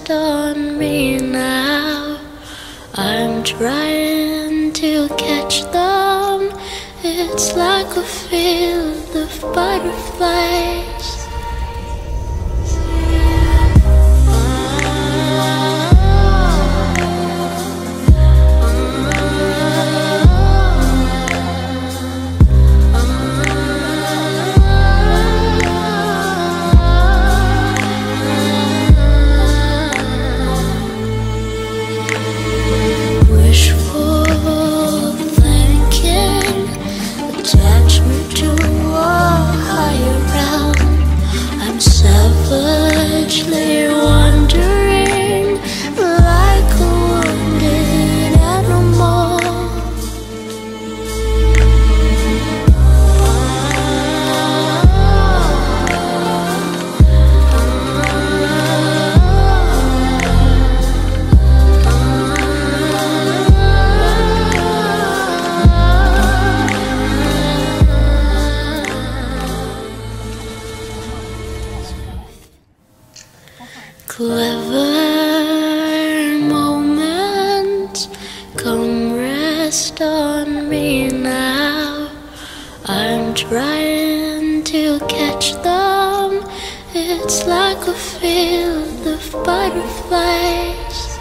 rest on me now. I'm trying to catch them. It's like a field of butterflies. Wandering like a wounded animal. Clever moments, come rest on me now. I'm trying to catch them. It's like a field of butterflies.